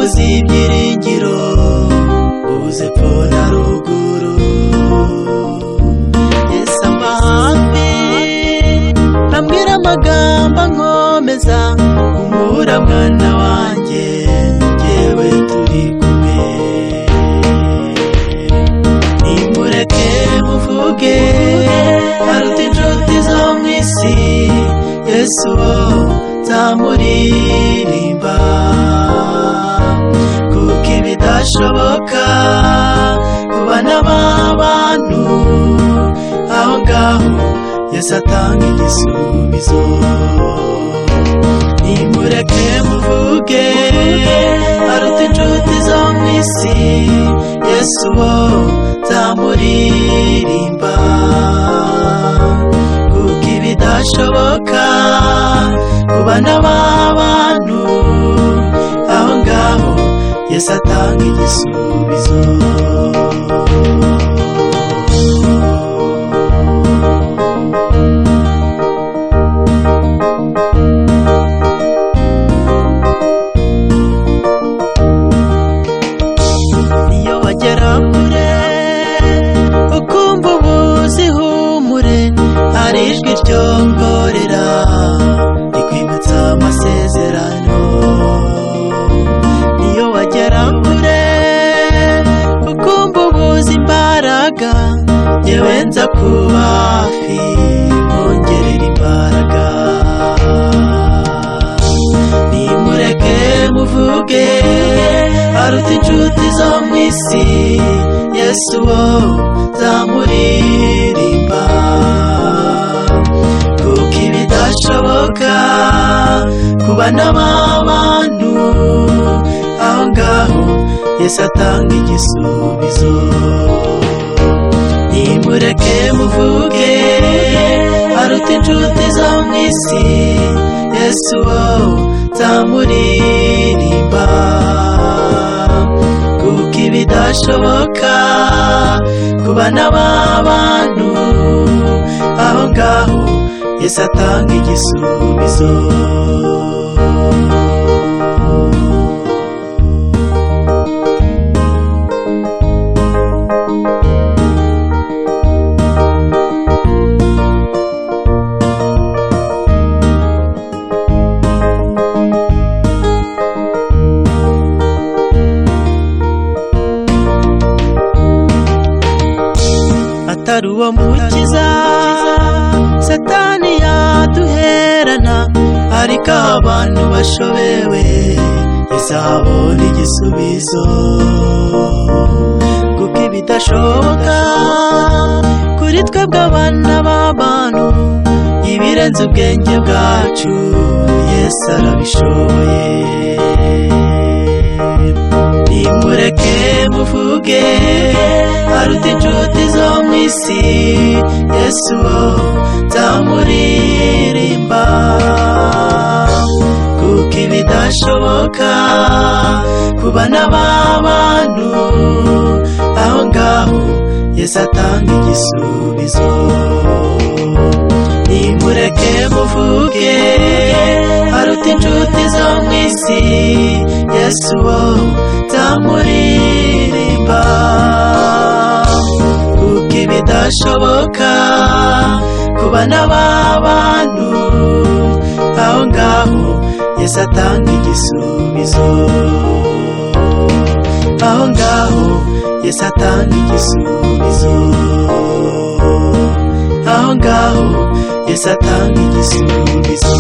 ubuze ibyiringiro, ubuze epfo na ruguru. Yesu amba hafi, ambwira amagambo ankomeza, humura mwana wanjye, jyewe turi kumwe. Nimureke muvuge, aruta inshuti zo mu isi, Yesu wo nzamuririmba. Kuko ibidashoboka ku bana b'abantu, aho ngaho Yesu atanga igisubizo. Nimureke muvuge, aruta inshuti zo mu isi, Yesu wo nzamuririmba. Kuko ibidashoboka ku bana b'abantu, aho ngaho Yesu atanga igisubizo. Niyo wagera kure ukumva ubuze ihumure, hari ijwi ryongorera rikwibutsa amasezerano. Niyo wagera kure ukumva ubuze imbaraga, yewe nza kuba hafi nkongerera imbaraga. Nimureke muvuge, aruta inshuti zo mu isi, Yesu wo nzamuririmba. Kuko ibidashoboka ku bana b'abantu, aho ngaho Yesu atanga igisubizo. Nimureke muvuge, aruta inshuti zo mu isi, Yesu wo nzamuririmba. Kuko ibidashoboka ku bana b'abantu, aho ngaho Yesu atanga igisubizo. Atari uwo mukiza Satani yaduherana, ariko abantu bashobewe Yesu abona igisubizo. Kuko ibidashoboka kuri twebwe abana b'abantu, ibirenze ubwenge bwacu, Yesu arabishoboye. Nimureke muvuge, aruta inshuti zo mu isi, Yesu wo nzamuririmba. Kuko ibidashoboka ku bana b'abantu, aho ngaho Yesu atanga igisubizo. Nimureke muvuge, aruta inshuti zo mu isi, Yesu wo nzamuririmba. Kuko ibidashoboka ku bana b'abantu, aho ngaho Yesu atanga igisubizo. Aho ngaho Yesu atanga igisubizo. Aho ngaho Yesu atanga igisubizo.